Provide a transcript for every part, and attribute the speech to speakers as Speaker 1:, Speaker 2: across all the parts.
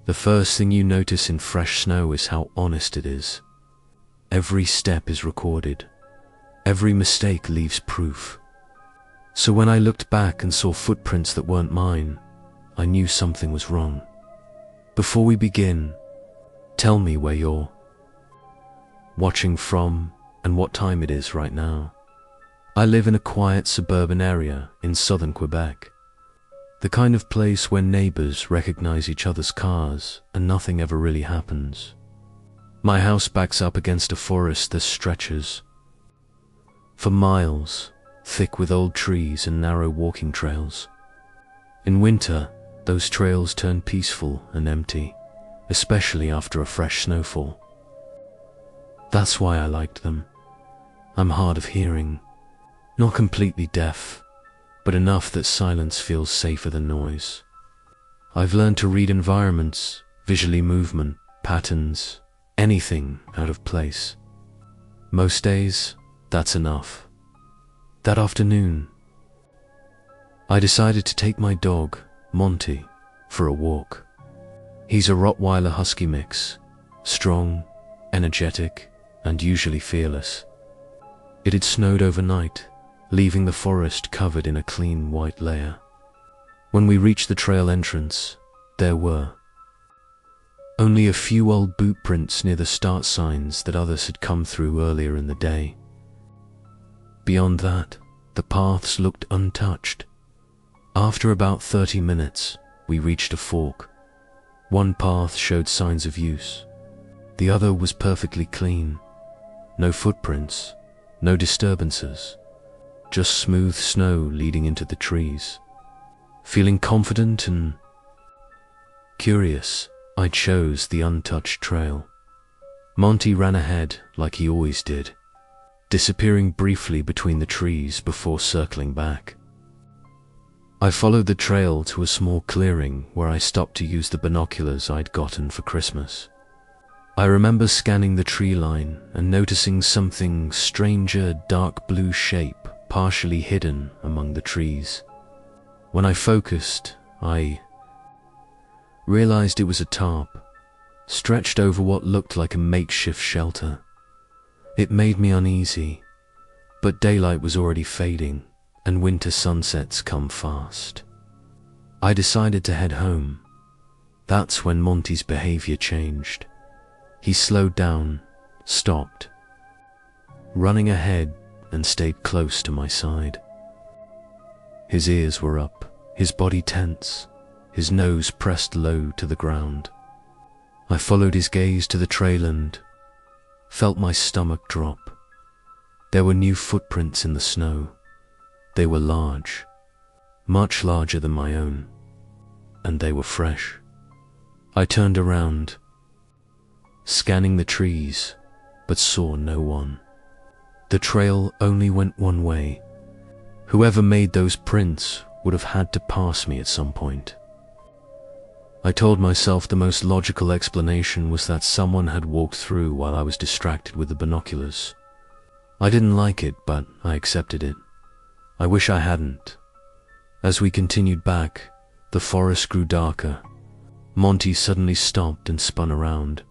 Speaker 1: The first thing you notice in fresh snow is how honest it is. Every step is recorded. Every mistake leaves proof. So when I looked back and saw footprints that weren't mine, I knew something was wrong. Before we begin, tell me where you're watching from and what time it is right now. I live in a quiet suburban area in southern Quebec. The kind of place where neighbors recognize each other's cars and nothing ever really happens. My house backs up against a forest that stretches for miles, thick with old trees and narrow walking trails. In winter, those trails turn peaceful and empty, especially after a fresh snowfall. That's why I liked them. I'm hard of hearing, not completely deaf, but enough that silence feels safer than noise. I've learned to read environments, visually movement, patterns, anything out of place. Most days, that's enough. That afternoon, I decided to take my dog, Monty, for a walk. He's a Rottweiler Husky mix, strong, energetic, and usually fearless. It had snowed overnight, leaving the forest covered in a clean white layer. When we reached the trail entrance, there were only a few old boot prints near the start signs that others had come through earlier in the day. Beyond that, the paths looked untouched. After about 30 minutes, we reached a fork. One path showed signs of use. The other was perfectly clean. No footprints, no disturbances, just smooth snow leading into the trees. Feeling confident and curious, I chose the untouched trail. Monty ran ahead like he always did, disappearing briefly between the trees before circling back. I followed the trail to a small clearing where I stopped to use the binoculars I'd gotten for Christmas. I remember scanning the tree line and noticing something stranger, dark blue shape partially hidden among the trees. When I focused, I realized it was a tarp, stretched over what looked like a makeshift shelter. It made me uneasy, but daylight was already fading, and winter sunsets come fast. I decided to head home. That's when Monty's behavior changed. He slowed down, stopped, running ahead, and stayed close to my side. His ears were up, his body tense, his nose pressed low to the ground. I followed his gaze to the trail and felt my stomach drop. There were new footprints in the snow. They were large, much larger than my own, and they were fresh. I turned around, scanning the trees, but saw no one. The trail only went one way. Whoever made those prints would have had to pass me at some point. I told myself the most logical explanation was that someone had walked through while I was distracted with the binoculars. I didn't like it, but I accepted it. I wish I hadn't. As we continued back, the forest grew darker. Monty suddenly stopped and spun around,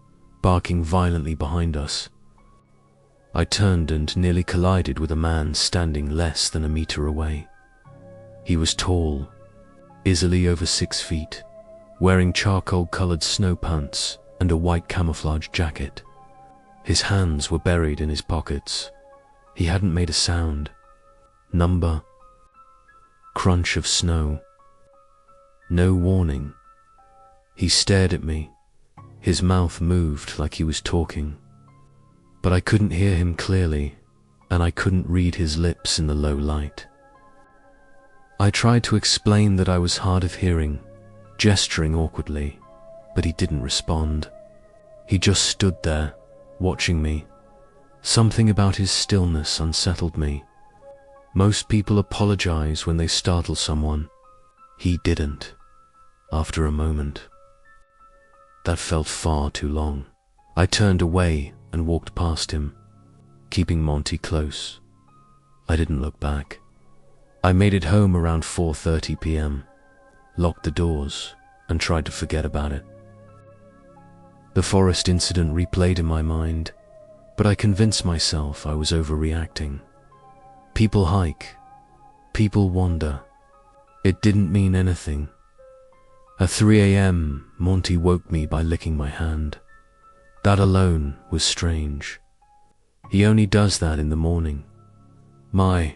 Speaker 1: barking violently behind us. I turned and nearly collided with a man standing less than a meter away. He was tall, easily over 6 feet, wearing charcoal-colored snow pants and a white camouflage jacket. His hands were buried in his pockets. He hadn't made a sound. Number, crunch of snow. No warning. He stared at me. His mouth moved like he was talking, but I couldn't hear him clearly, and I couldn't read his lips in the low light. I tried to explain that I was hard of hearing, gesturing awkwardly, but he didn't respond. He just stood there, watching me. Something about his stillness unsettled me. Most people apologize when they startle someone. He didn't. After a moment. That felt far too long. I turned away and walked past him, keeping Monty close. I didn't look back. I made it home around 4:30 p.m., locked the doors, and tried to forget about it. The forest incident replayed in my mind, but I convinced myself I was overreacting. People hike. People wander. It didn't mean anything. At 3 a.m., Monty woke me by licking my hand. That alone was strange. He only does that in the morning. My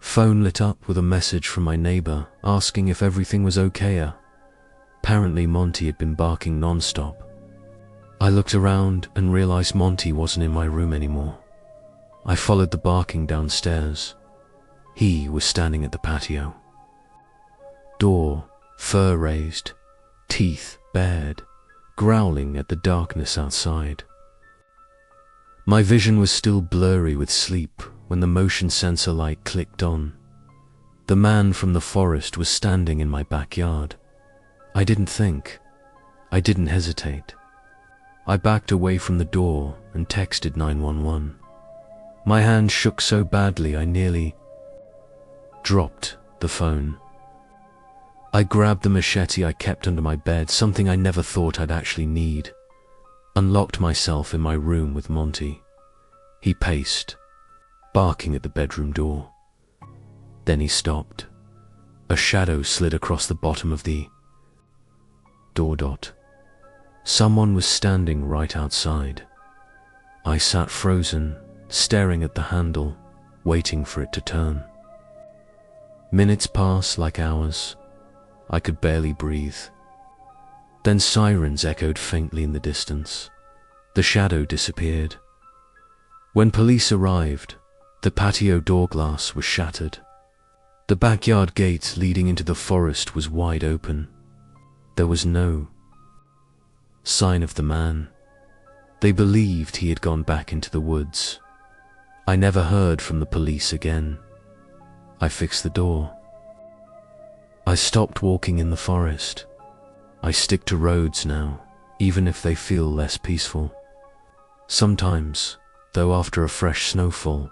Speaker 1: phone lit up with a message from my neighbor asking if everything was okay. Apparently Monty had been barking non-stop. I looked around and realized Monty wasn't in my room anymore. I followed the barking downstairs. He was standing at the patio. Door, fur raised, teeth bared, growling at the darkness outside. My vision was still blurry with sleep when the motion sensor light clicked on. The man from the forest was standing in my backyard. I didn't think. I didn't hesitate. I backed away from the door and texted 911. My hand shook so badly I nearly dropped the phone. I grabbed the machete I kept under my bed, something I never thought I'd actually need. Unlocked myself in my room with Monty. He paced, barking at the bedroom door. Then he stopped. A shadow slid across the bottom of the door dot. Someone was standing right outside. I sat frozen, staring at the handle, waiting for it to turn. Minutes passed like hours. I could barely breathe. Then sirens echoed faintly in the distance. The shadow disappeared. When police arrived, the patio door glass was shattered. The backyard gate leading into the forest was wide open. There was no sign of the man. They believed he had gone back into the woods. I never heard from the police again. I fixed the door. I stopped walking in the forest. I stick to roads now, even if they feel less peaceful. Sometimes, though, after a fresh snowfall,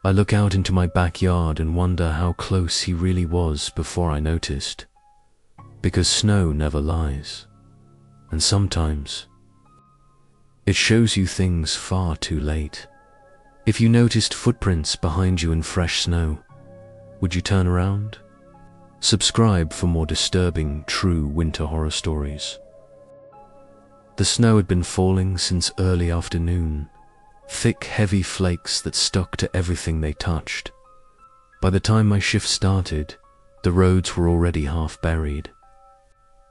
Speaker 1: I look out into my backyard and wonder how close he really was before I noticed. Because snow never lies. And sometimes, it shows you things far too late. If you noticed footprints behind you in fresh snow, would you turn around? Subscribe for more disturbing, true winter horror stories. The snow had been falling since early afternoon, thick, heavy flakes that stuck to everything they touched. By the time my shift started, the roads were already half buried,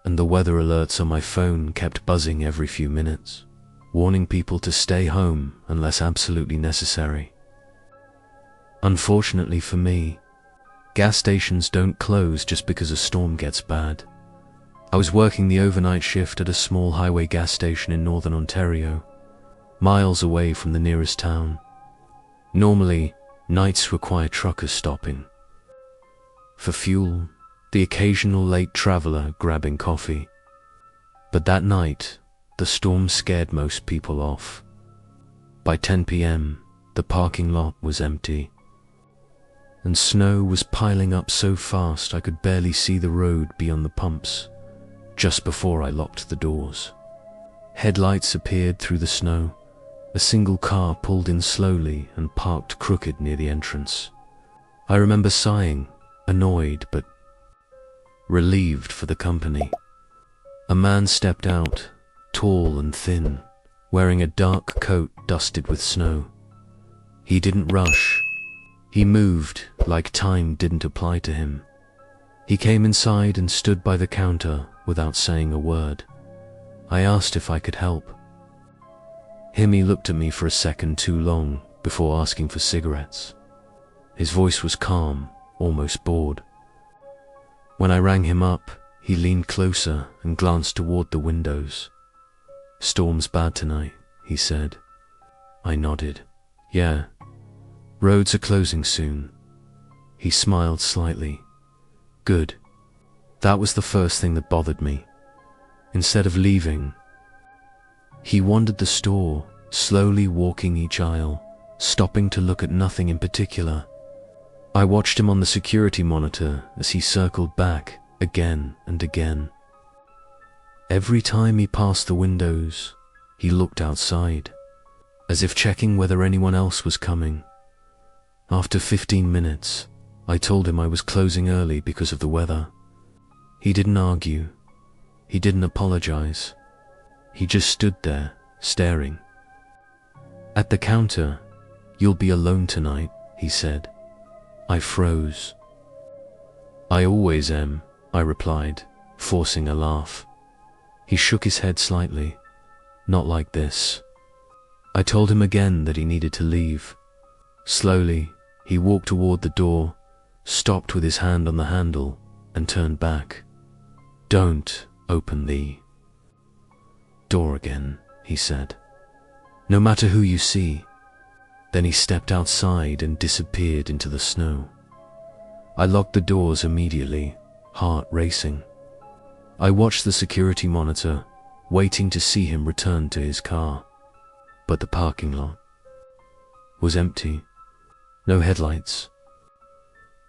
Speaker 1: and the weather alerts on my phone kept buzzing every few minutes, warning people to stay home unless absolutely necessary. Unfortunately for me, gas stations don't close just because a storm gets bad. I was working the overnight shift at a small highway gas station in northern Ontario, miles away from the nearest town. Normally, nights require truckers stopping for fuel, the occasional late traveler grabbing coffee. But that night, the storm scared most people off. By 10 p.m., the parking lot was empty, and snow was piling up so fast I could barely see the road beyond the pumps just before I locked the doors. Headlights appeared through the snow. A single car pulled in slowly and parked crooked near the entrance. I remember sighing, annoyed but relieved for the company. A man stepped out, tall and thin, wearing a dark coat dusted with snow. He didn't rush. He moved like time didn't apply to him. He came inside and stood by the counter without saying a word. I asked if I could help. He looked at me for a second too long before asking for cigarettes. His voice was calm, almost bored. When I rang him up, he leaned closer and glanced toward the windows. "Storm's bad tonight," he said. I nodded. "Yeah. Roads are closing soon." He smiled slightly. "Good." That was the first thing that bothered me. Instead of leaving, he wandered the store, slowly walking each aisle, stopping to look at nothing in particular. I watched him on the security monitor as he circled back again and again. Every time he passed the windows, he looked outside, as if checking whether anyone else was coming. After 15 minutes, I told him I was closing early because of the weather. He didn't argue. He didn't apologize. He just stood there, staring. At the counter, "You'll be alone tonight," he said. I froze. "I always am," I replied, forcing a laugh. He shook his head slightly. "Not like this." I told him again that he needed to leave. Slowly, he walked toward the door, stopped with his hand on the handle, and turned back. "Don't open the door again," he said. "No matter who you see." Then he stepped outside and disappeared into the snow. I locked the doors immediately, heart racing. I watched the security monitor, waiting to see him return to his car. But the parking lot was empty. No headlights.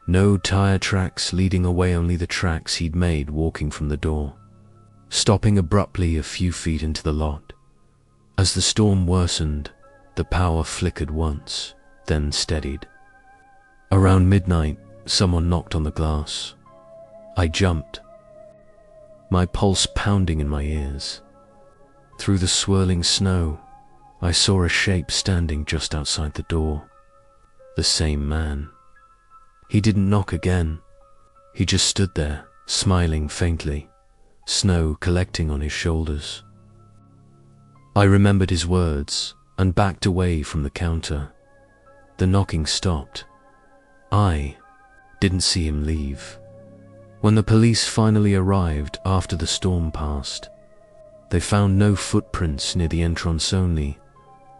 Speaker 1: No tire tracks leading away, only the tracks he'd made walking from the door, stopping abruptly a few feet into the lot. As the storm worsened, the power flickered once, then steadied. Around midnight, someone knocked on the glass. I jumped, my pulse pounding in my ears. Through the swirling snow, I saw a shape standing just outside the door. The same man. He didn't knock again. He just stood there, smiling faintly, snow collecting on his shoulders. I remembered his words and backed away from the counter. The knocking stopped. I didn't see him leave. When the police finally arrived after the storm passed, they found no footprints near the entrance, only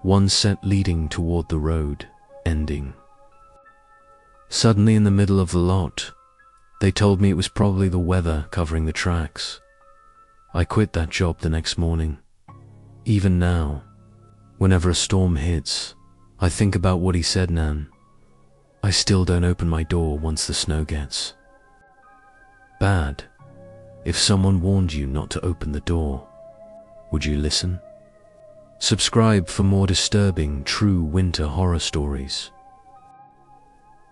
Speaker 1: one set leading toward the road, ending. Suddenly in the middle of the lot, they told me it was probably the weather covering the tracks. I quit that job the next morning. Even now, whenever a storm hits, I think about what he said, Nan. I still don't open my door once the snow gets bad. If someone warned you not to open the door, would you listen? Subscribe for more disturbing, true winter horror stories.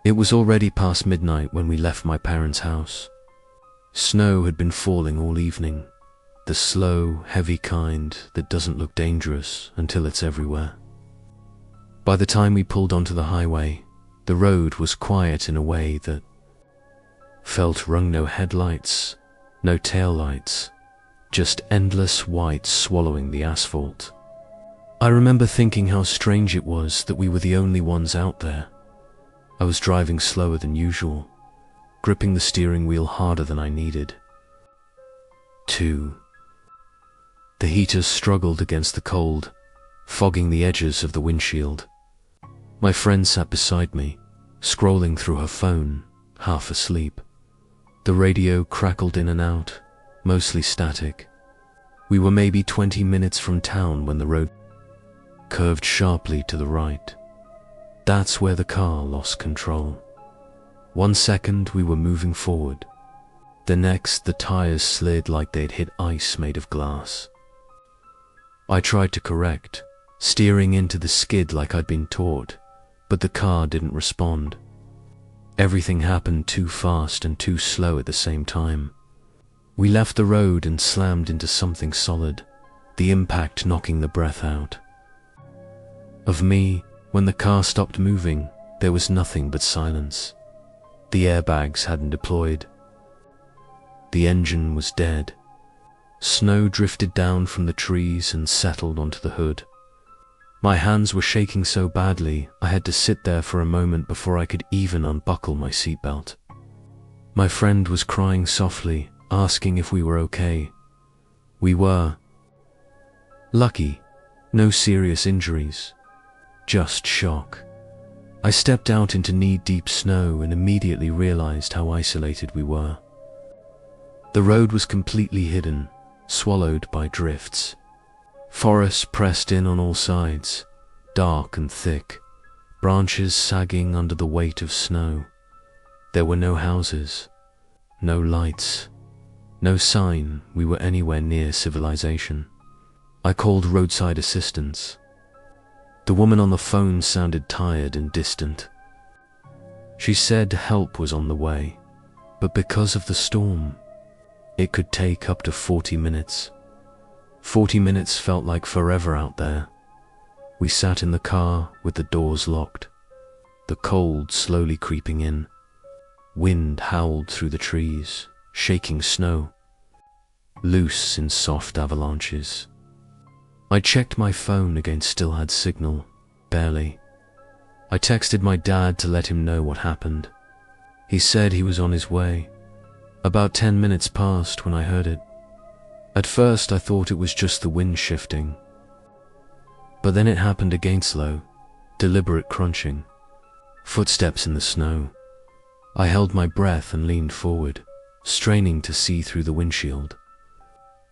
Speaker 1: It was already past midnight when we left my parents' house. Snow had been falling all evening, the slow, heavy kind that doesn't look dangerous until it's everywhere. By the time we pulled onto the highway, the road was quiet in a way that felt wrong. No headlights, no taillights, just endless white swallowing the asphalt. I remember thinking how strange it was that we were the only ones out there. I was driving slower than usual, gripping the steering wheel harder than I needed. 2. The heaters struggled against the cold, fogging the edges of the windshield. My friend sat beside me, scrolling through her phone, half asleep. The radio crackled in and out, mostly static. We were maybe 20 minutes from town when the road curved sharply to the right. That's where the car lost control. 1 second we were moving forward. The next, the tires slid like they'd hit ice made of glass. I tried to correct, steering into the skid like I'd been taught, but the car didn't respond. Everything happened too fast and too slow at the same time. We left the road and slammed into something solid, the impact knocking the breath out of me. When the car stopped moving, there was nothing but silence. The airbags hadn't deployed. The engine was dead. Snow drifted down from the trees and settled onto the hood. My hands were shaking so badly, I had to sit there for a moment before I could even unbuckle my seatbelt. My friend was crying softly, asking if we were okay. We were. Lucky, no serious injuries, just shock. I stepped out into knee-deep snow and immediately realized how isolated we were. The road was completely hidden, swallowed by drifts. Forests pressed in on all sides, dark and thick, branches sagging under the weight of snow. There were no houses, no lights, No sign we were anywhere near civilization. I called roadside assistance. The woman on the phone sounded tired and distant. She said help was on the way, but because of the storm, it could take up to 40 minutes. 40 minutes felt like forever out there. We sat in the car with the doors locked, the cold slowly creeping in. Wind howled through the trees, shaking snow, loose in soft avalanches. I checked my phone again, still had signal, barely. I texted my dad to let him know what happened. He said he was on his way. About 10 minutes passed when I heard it. At first I thought it was just the wind shifting. But then it happened again, slow, deliberate crunching. Footsteps in the snow. I held my breath and leaned forward, straining to see through the windshield.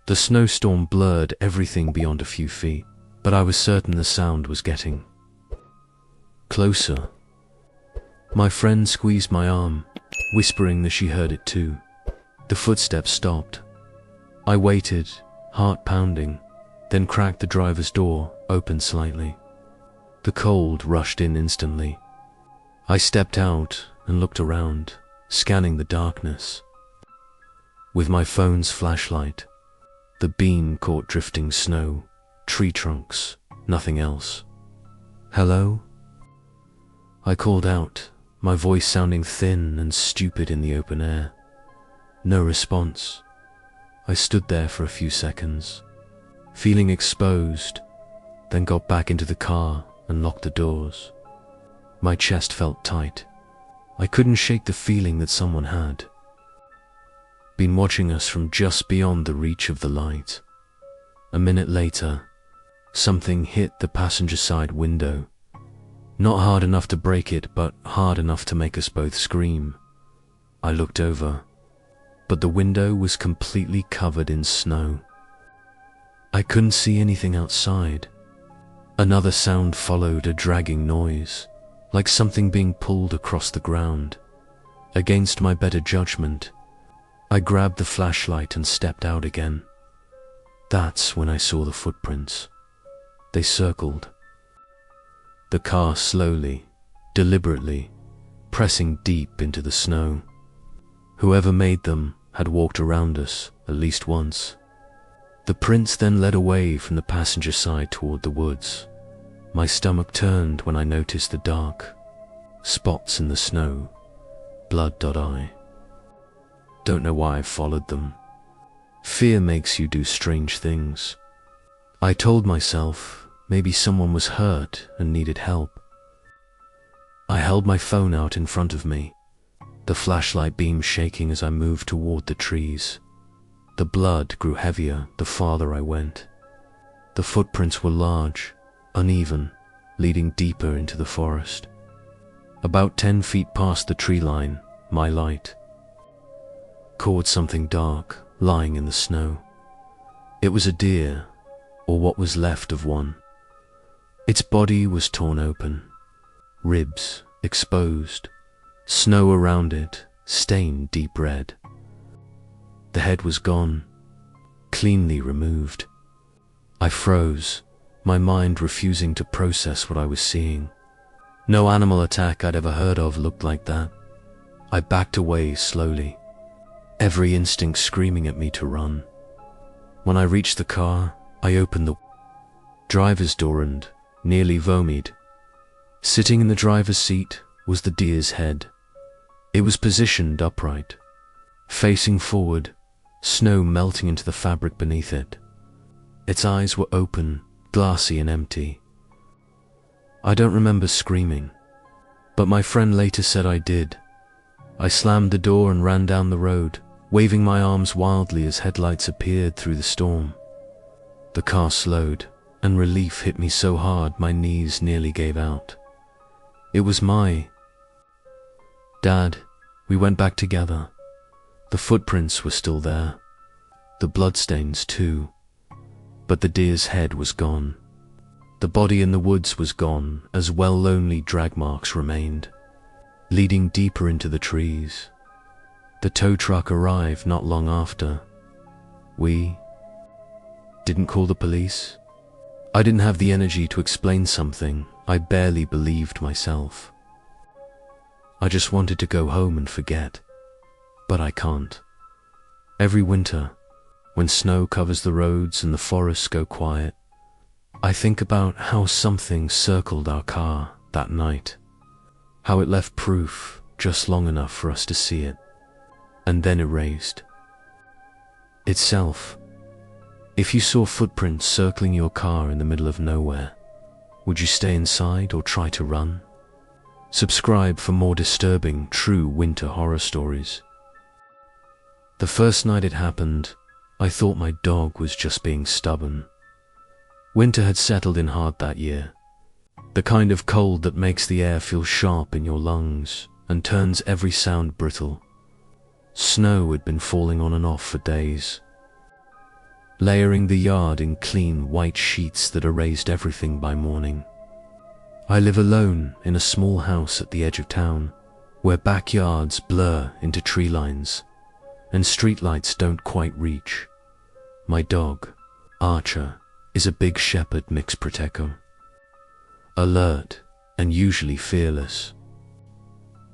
Speaker 1: The snowstorm blurred everything beyond a few feet, but I was certain the sound was getting closer. My friend squeezed my arm, whispering that she heard it too. The footsteps stopped. I waited, heart pounding, then cracked the driver's door open slightly. The cold rushed in instantly. I stepped out and looked around, scanning the darkness. With my phone's flashlight, the beam caught drifting snow, tree trunks, nothing else. "Hello?" I called out, my voice sounding thin and stupid in the open air. No response. I stood there for a few seconds, feeling exposed, then got back into the car and locked the doors. My chest felt tight. I couldn't shake the feeling that someone had been watching us from just beyond the reach of the light. A minute later, something hit the passenger side window. Not hard enough to break it, but hard enough to make us both scream. I looked over, but the window was completely covered in snow. I couldn't see anything outside. Another sound followed, a dragging noise, like something being pulled across the ground. Against my better judgment, I grabbed the flashlight and stepped out again. That's when I saw the footprints. They circled the car slowly, deliberately, pressing deep into the snow. Whoever made them had walked around us at least once. The prints then led away from the passenger side toward the woods. My stomach turned when I noticed the dark spots in the snow. Blood.I. Don't know why I followed them. Fear makes you do strange things. I told myself maybe someone was hurt and needed help. I held my phone out in front of me, the flashlight beam shaking as I moved toward the trees. The blood grew heavier the farther I went. The footprints were large, uneven, leading deeper into the forest. About 10 feet past the tree line, my light caught something dark lying in the snow. It was a deer, or what was left of one. Its body was torn open, ribs exposed, snow around it stained deep red. The head was gone, cleanly removed. I froze, my mind refusing to process what I was seeing. No animal attack I'd ever heard of looked like that. I backed away slowly, every instinct screaming at me to run. When I reached the car, I opened the driver's door and nearly vomited. Sitting in the driver's seat was the deer's head. It was positioned upright, facing forward, snow melting into the fabric beneath it. Its eyes were open, glassy and empty. I don't remember screaming, but my friend later said I did. I slammed the door and ran down the road, waving my arms wildly as headlights appeared through the storm. The car slowed, and relief hit me so hard my knees nearly gave out. It was my dad. We went back together. The footprints were still there, the bloodstains too, but the deer's head was gone. The body in the woods was gone, as well lonely drag marks remained, leading deeper into the trees. The tow truck arrived not long after, We didn't call the police. I didn't have the energy to explain something I barely believed myself. I just wanted to go home and forget, but I can't. Every winter, when snow covers the roads and the forests go quiet, I think about how something circled our car that night, how it left proof just long enough for us to see it, and then erased itself. If you saw footprints circling your car in the middle of nowhere, would you stay inside or try to run? Subscribe for more disturbing, true winter horror stories. The first night it happened, I thought my dog was just being stubborn. Winter had settled in hard that year, the kind of cold that makes the air feel sharp in your lungs and turns every sound brittle. Snow had been falling on and off for days, layering the yard in clean white sheets that erased everything by morning. I live alone in a small house at the edge of town, where backyards blur into tree lines and streetlights don't quite reach. My dog, Archer, is a big shepherd mix Protecco, alert and usually fearless.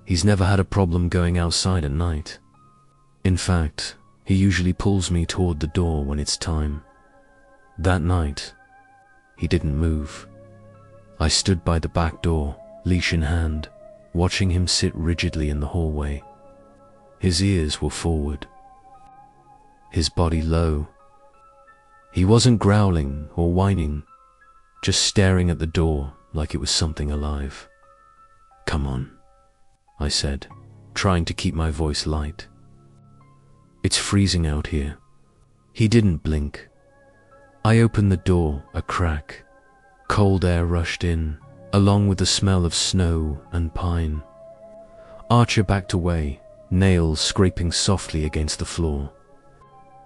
Speaker 1: He's never had a problem going outside at night. In fact, he usually pulls me toward the door when it's time. That night, he didn't move. I stood by the back door, leash in hand, watching him sit rigidly in the hallway. His ears were forward, his body low. He wasn't growling or whining, just staring at the door like it was something alive. "Come on," I said, trying to keep my voice light. "It's freezing out here." He didn't blink. I opened the door a crack. Cold air rushed in, along with the smell of snow and pine. Archer backed away, nails scraping softly against the floor.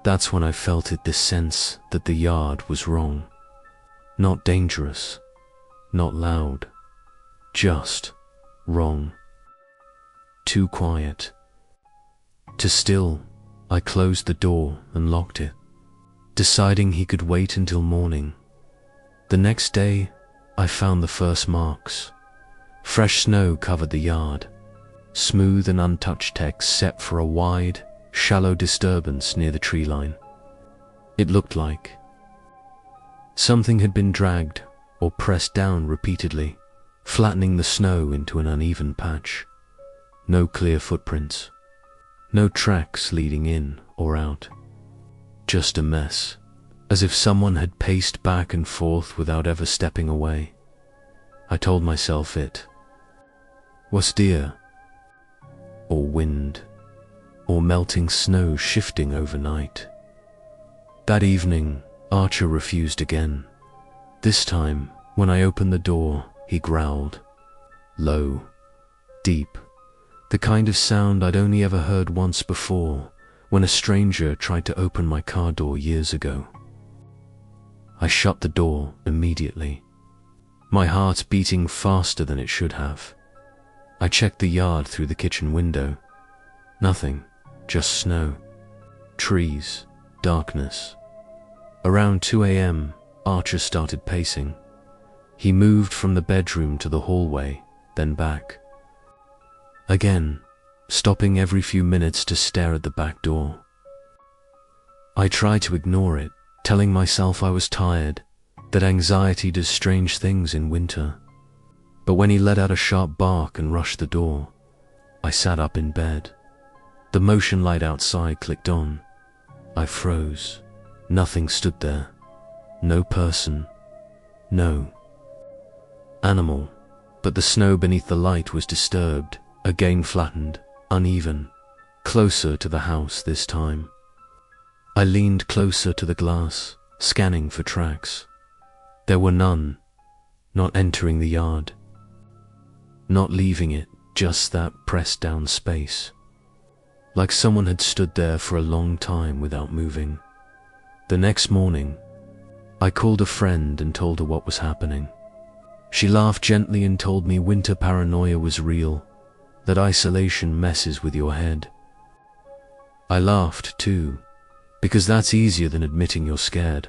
Speaker 1: That's when I felt it, this sense that the yard was wrong. Not dangerous, not loud, just wrong. Too quiet. Too still. I closed the door and locked it, deciding he could wait until morning. The next day, I found the first marks. Fresh snow covered the yard, smooth and untouched text set for a wide, shallow disturbance near the tree line. It looked like something had been dragged or pressed down repeatedly, flattening the snow into an uneven patch. No clear footprints. No tracks leading in or out. Just a mess, as if someone had paced back and forth without ever stepping away. I told myself it was deer, or wind, or melting snow shifting overnight. That evening, Archer refused again. This time, when I opened the door, he growled. Low, deep. The kind of sound I'd only ever heard once before, when a stranger tried to open my car door years ago. I shut the door immediately, my heart beating faster than it should have. I checked the yard through the kitchen window. Nothing, just snow, trees, darkness. Around 2 a.m., Archer started pacing. He moved from the bedroom to the hallway, then back. Again, stopping every few minutes to stare at the back door. I tried to ignore it, telling myself I was tired, that anxiety does strange things in winter. But when he let out a sharp bark and rushed the door, I sat up in bed. The motion light outside clicked on. I froze. Nothing stood there. No person. No animal. But the snow beneath the light was disturbed, again flattened, uneven, closer to the house this time. I leaned closer to the glass, scanning for tracks. There were none, not entering the yard, not leaving it, just that pressed down space. Like someone had stood there for a long time without moving. The next morning, I called a friend and told her what was happening. She laughed gently and told me winter paranoia was real, that isolation messes with your head. I laughed too, because that's easier than admitting you're scared.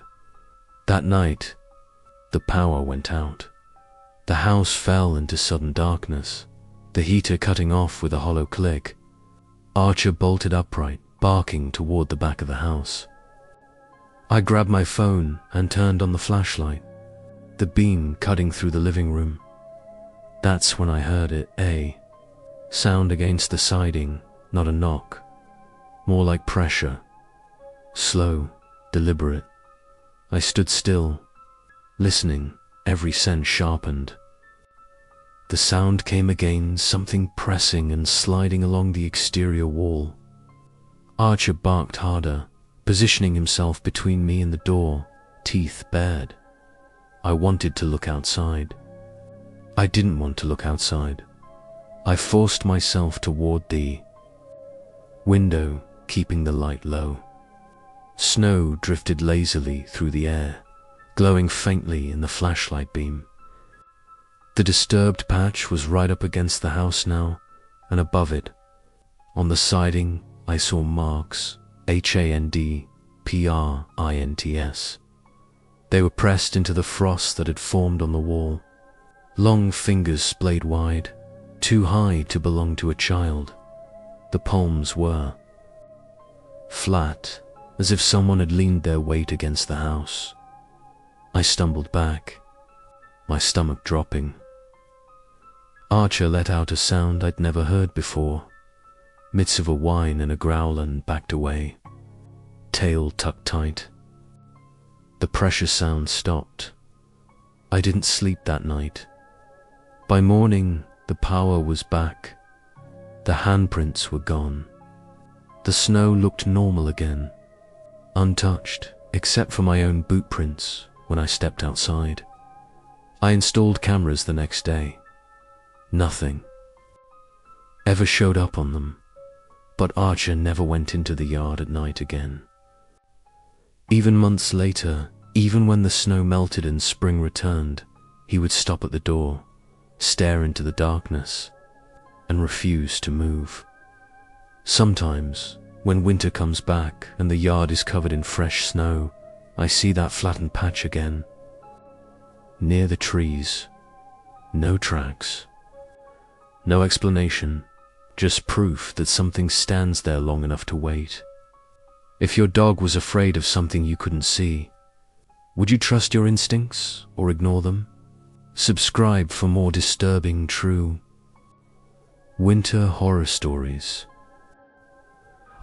Speaker 1: That night, the power went out. The house fell into sudden darkness, the heater cutting off with a hollow click. Archer bolted upright, barking toward the back of the house. I grabbed my phone and turned on the flashlight, the beam cutting through the living room. That's when I heard it, a sound against the siding, not a knock, more like pressure. Slow, deliberate. I stood still, listening, every sense sharpened. The sound came again, something pressing and sliding along the exterior wall. Archer barked harder, positioning himself between me and the door, teeth bared. I wanted to look outside. I didn't want to look outside. I forced myself toward the window, keeping the light low. Snow drifted lazily through the air, glowing faintly in the flashlight beam. The disturbed patch was right up against the house now, and above it, on the siding, I saw marks, HANDPRINTS. They were pressed into the frost that had formed on the wall. Long fingers splayed wide, too high to belong to a child. The palms were flat, as if someone had leaned their weight against the house. I stumbled back, my stomach dropping. Archer let out a sound I'd never heard before, midst of a whine and a growl, and backed away, tail tucked tight. The pressure sound stopped. I didn't sleep that night. By morning, the power was back. The handprints were gone. The snow looked normal again, untouched, except for my own boot prints when I stepped outside. I installed cameras the next day. Nothing ever showed up on them, but Archer never went into the yard at night again. Even months later, even when the snow melted and spring returned, he would stop at the door, stare into the darkness, and refuse to move. Sometimes, when winter comes back and the yard is covered in fresh snow, I see that flattened patch again. Near the trees, no tracks, no explanation, just proof that something stands there long enough to wait. If your dog was afraid of something you couldn't see, would you trust your instincts or ignore them? Subscribe for more disturbing, true winter horror stories.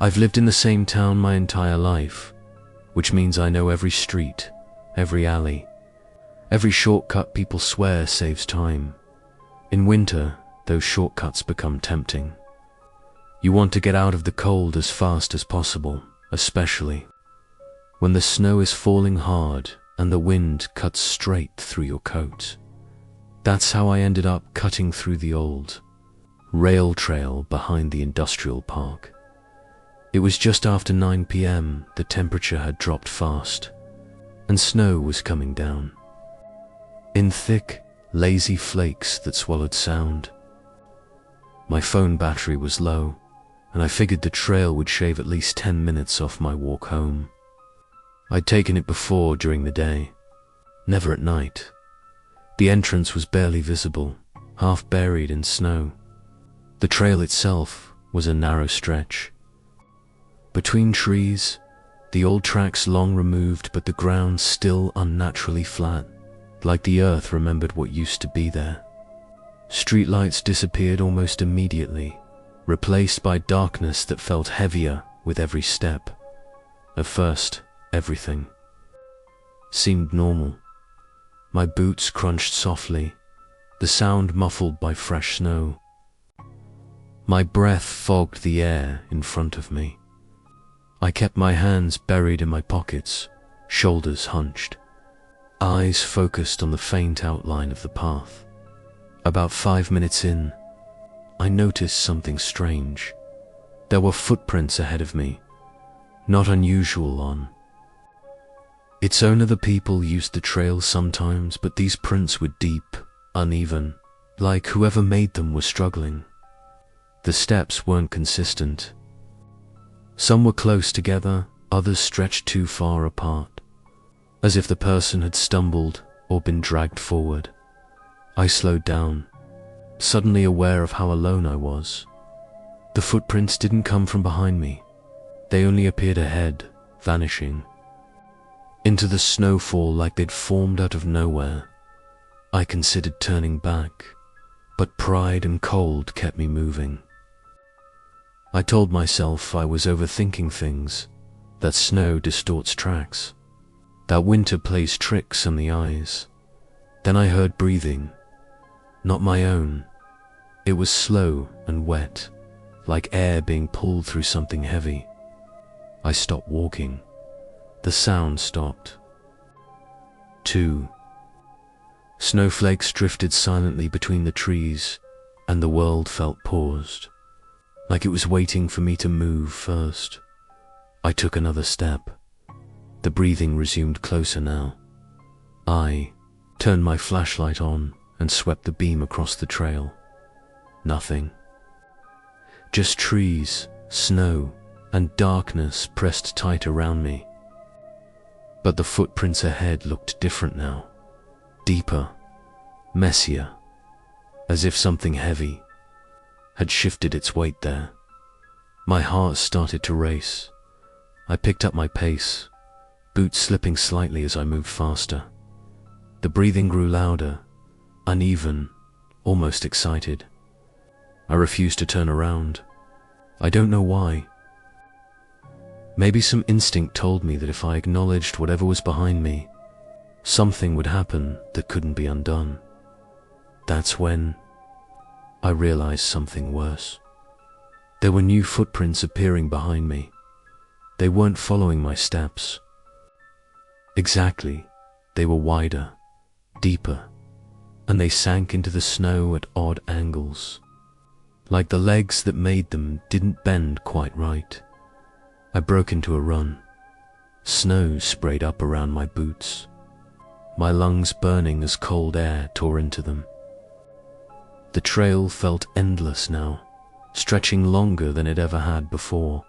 Speaker 1: I've lived in the same town my entire life, which means I know every street, every alley, every shortcut people swear saves time. In winter, those shortcuts become tempting. You want to get out of the cold as fast as possible, especially when the snow is falling hard and the wind cuts straight through your coat. That's how I ended up cutting through the old rail trail behind the industrial park. It was just after 9 p.m. The temperature had dropped fast, and snow was coming down, in thick, lazy flakes that swallowed sound. My phone battery was low, and I figured the trail would shave at least 10 minutes off my walk home. I'd taken it before during the day, never at night. The entrance was barely visible, half buried in snow. The trail itself was a narrow stretch. Between trees, the old tracks long removed, but the ground still unnaturally flat, like the earth remembered what used to be there. Streetlights disappeared almost immediately, replaced by darkness that felt heavier with every step. At first, everything seemed normal. My boots crunched softly, the sound muffled by fresh snow. My breath fogged the air in front of me. I kept my hands buried in my pockets, shoulders hunched, eyes focused on the faint outline of the path. About 5 minutes in, I noticed something strange. There were footprints ahead of me, not unusual on its own. Other people used the trail sometimes, but these prints were deep, uneven, like whoever made them was struggling. The steps weren't consistent. Some were close together, Others stretched too far apart, as if the person had stumbled or been dragged forward. I slowed down, suddenly aware of how alone I was. The footprints didn't come from behind me. They only appeared ahead, vanishing into the snowfall like they'd formed out of nowhere. I considered turning back, but pride and cold kept me moving. I told myself I was overthinking things, that snow distorts tracks, that winter plays tricks on the eyes. Then I heard breathing, not my own. It was slow and wet, like air being pulled through something heavy. I stopped walking. The sound stopped. 2. Snowflakes drifted silently between the trees, and the world felt paused, like it was waiting for me to move first. I took another step. The breathing resumed closer now. I turned my flashlight on and swept the beam across the trail. Nothing. Just trees, snow, and darkness pressed tight around me. But the footprints ahead looked different now. Deeper, messier, as if something heavy had shifted its weight there. My heart started to race. I picked up my pace, boots slipping slightly as I moved faster. The breathing grew louder, uneven, almost excited. I refused to turn around. I don't know why. Maybe some instinct told me that if I acknowledged whatever was behind me, something would happen that couldn't be undone. That's when I realized something worse. There were new footprints appearing behind me. They weren't following my steps. Exactly, they were wider, deeper, and they sank into the snow at odd angles, like the legs that made them didn't bend quite right. I broke into a run. Snow sprayed up around my boots, my lungs burning as cold air tore into them. The trail felt endless now, stretching longer than it ever had before.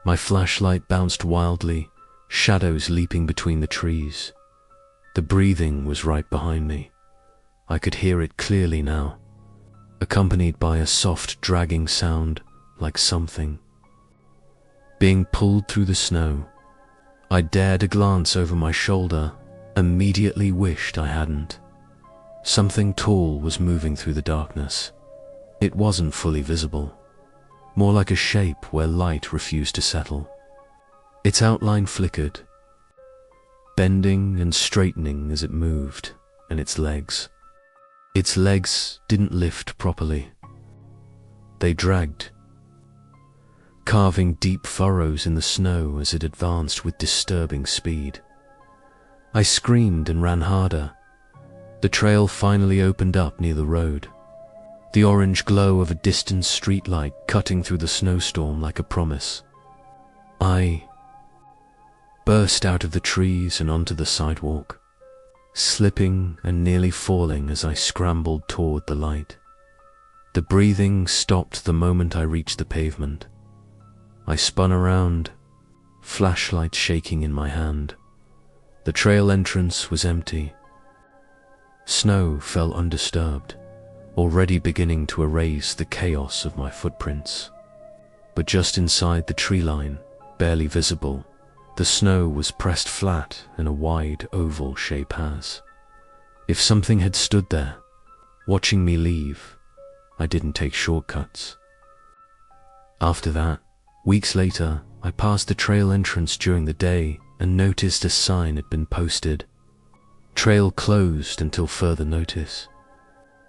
Speaker 1: My flashlight bounced wildly, shadows leaping between the trees. The breathing was right behind me. I could hear it clearly now, accompanied by a soft dragging sound like something being pulled through the snow. I dared a glance over my shoulder, immediately wished I hadn't. Something tall was moving through the darkness. It wasn't fully visible, more like a shape where light refused to settle. Its outline flickered, bending and straightening as it moved, and its legs didn't lift properly. They dragged, carving deep furrows in the snow as it advanced with disturbing speed. I screamed and ran harder. The trail finally opened up near the road, the orange glow of a distant streetlight cutting through the snowstorm like a promise. I burst out of the trees and onto the sidewalk, slipping and nearly falling as I scrambled toward the light. The breathing stopped the moment I reached the pavement. I spun around, flashlight shaking in my hand. The trail entrance was empty. Snow fell undisturbed, already beginning to erase the chaos of my footprints. But just inside the tree line, barely visible, the snow was pressed flat in a wide oval shape as if something had stood there, watching me leave. I didn't take shortcuts. After that, weeks later, I passed the trail entrance during the day and noticed a sign had been posted. Trail closed until further notice.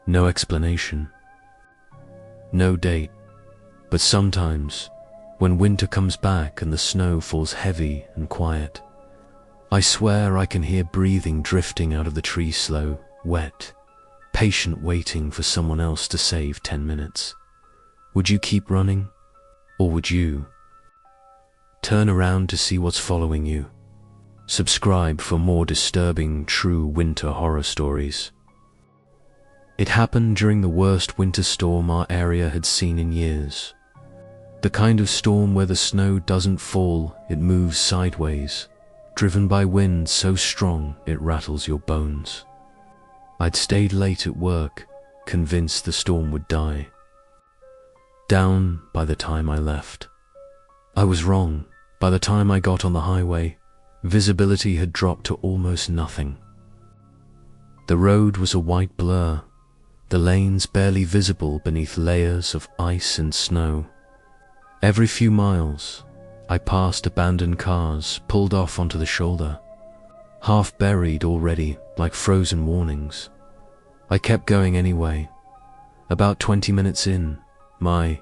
Speaker 1: No explanation. No date. But sometimes, when winter comes back and the snow falls heavy and quiet, I swear I can hear breathing drifting out of the tree, slow, wet, patient, waiting for someone else to save 10 minutes. Would you keep running? Or would you turn around to see what's following you? Subscribe for more disturbing, true winter horror stories. It happened during the worst winter storm our area had seen in years. The kind of storm where the snow doesn't fall, it moves sideways, driven by wind so strong it rattles your bones. I'd stayed late at work, convinced the storm would die down by the time I left. I was wrong. By the time I got on the highway, visibility had dropped to almost nothing. The road was a white blur, the lanes barely visible beneath layers of ice and snow. Every few miles, I passed abandoned cars pulled off onto the shoulder, half buried already like frozen warnings. I kept going anyway. About 20 minutes in, my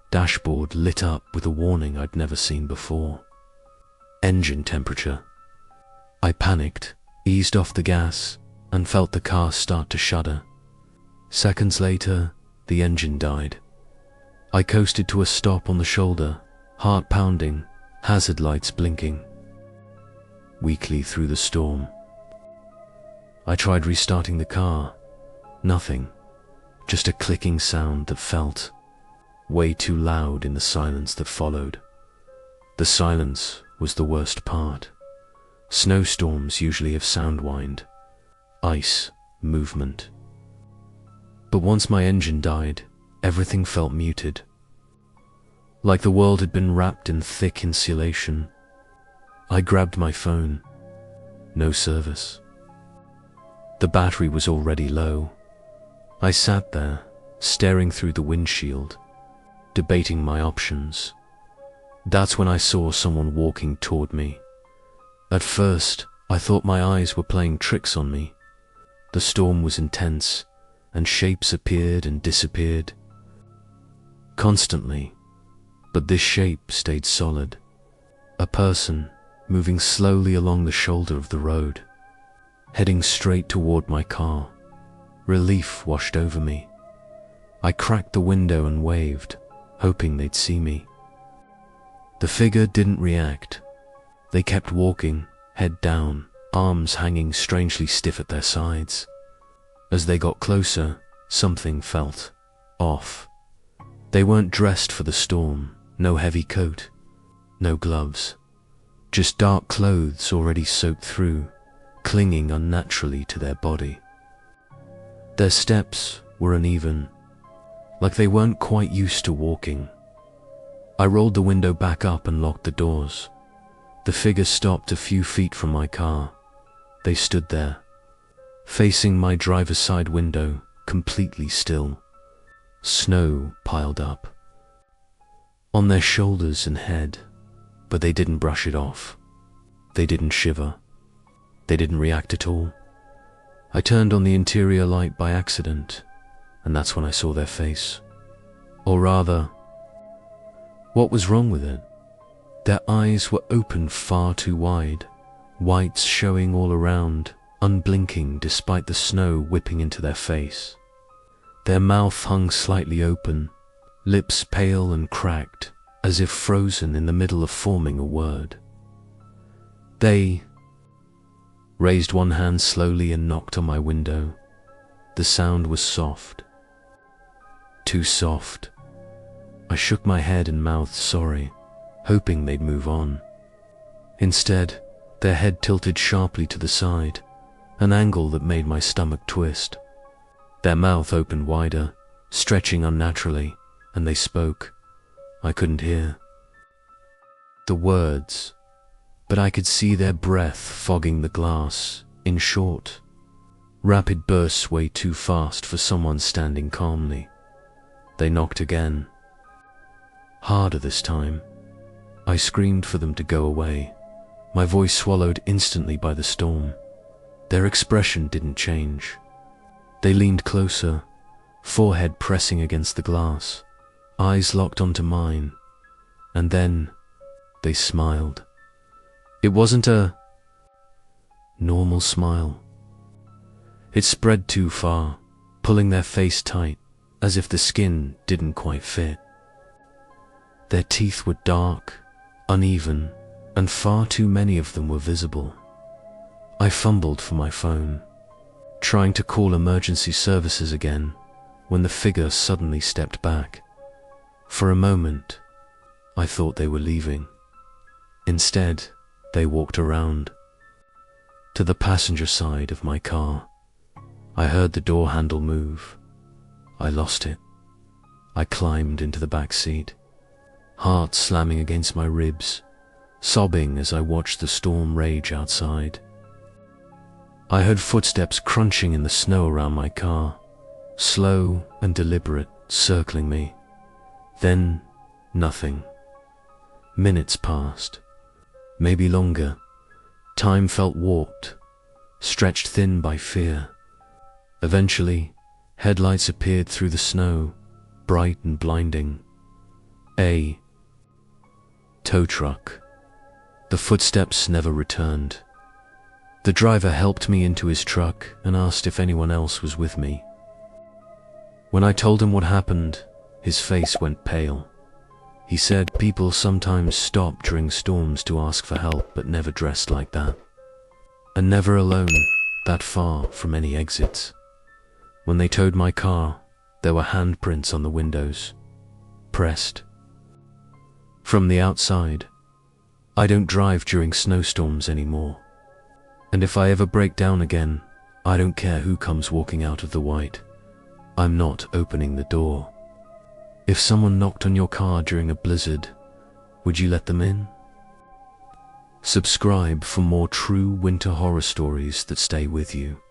Speaker 1: dashboard lit up with a warning I'd never seen before. Engine temperature. I panicked, eased off the gas, and felt the car start to shudder. Seconds later, the engine died. I coasted to a stop on the shoulder, heart pounding, hazard lights blinking. Weakly through the storm. I tried restarting the car. Nothing. Just a clicking sound that felt way too loud in the silence that followed. The silence was the worst part. Snowstorms usually have sound wind, ice, movement. But once my engine died, everything felt muted. Like the world had been wrapped in thick insulation. I grabbed my phone. No service. The battery was already low. I sat there, staring through the windshield, debating my options. That's when I saw someone walking toward me. At first, I thought my eyes were playing tricks on me. The storm was intense, and shapes appeared and disappeared constantly, but this shape stayed solid. A person moving slowly along the shoulder of the road, heading straight toward my car. Relief washed over me. I cracked the window and waved, hoping they'd see me. The figure didn't react. They kept walking, head down, arms hanging strangely stiff at their sides. As they got closer, something felt off. They weren't dressed for the storm, no heavy coat, no gloves, just dark clothes already soaked through, clinging unnaturally to their body. Their steps were uneven, like they weren't quite used to walking. I rolled the window back up and locked the doors. The figure stopped a few feet from my car. They stood there, facing my driver's side window, completely still. Snow piled up on their shoulders and head, but they didn't brush it off. They didn't shiver. They didn't react at all. I turned on the interior light by accident, and that's when I saw their face. Or rather, what was wrong with it? Their eyes were open far too wide, whites showing all around, unblinking despite the snow whipping into their face. Their mouth hung slightly open, lips pale and cracked, as if frozen in the middle of forming a word. They raised one hand slowly and knocked on my window. The sound was soft. Too soft. I shook my head and mouthed sorry, hoping they'd move on. Instead, their head tilted sharply to the side, an angle that made my stomach twist. Their mouth opened wider, stretching unnaturally, and they spoke. I couldn't hear the words, but I could see their breath fogging the glass. In short, rapid bursts way too fast for someone standing calmly. They knocked again. Harder this time. I screamed for them to go away, my voice swallowed instantly by the storm. Their expression didn't change. They leaned closer, forehead pressing against the glass, eyes locked onto mine, and then they smiled. It wasn't a normal smile. It spread too far, pulling their face tight, as if the skin didn't quite fit. Their teeth were dark, uneven, and far too many of them were visible. I fumbled for my phone, trying to call emergency services again, when the figure suddenly stepped back. For a moment, I thought they were leaving. Instead, they walked around to the passenger side of my car. I heard the door handle move. I lost it. I climbed into the back seat, heart slamming against my ribs, sobbing as I watched the storm rage outside. I heard footsteps crunching in the snow around my car, slow and deliberate, circling me. Then, nothing. Minutes passed, maybe longer. Time felt warped, stretched thin by fear. Eventually, headlights appeared through the snow, bright and blinding. A tow truck. The footsteps never returned. The driver helped me into his truck and asked if anyone else was with me. When I told him what happened, his face went pale. He said people sometimes stop during storms to ask for help, but never dressed like that. And never alone, that far from any exits. When they towed my car, there were handprints on the windows, pressed from the outside. I don't drive during snowstorms anymore. And if I ever break down again, I don't care who comes walking out of the white. I'm not opening the door. If someone knocked on your car during a blizzard, would you let them in? Subscribe for more true winter horror stories that stay with you.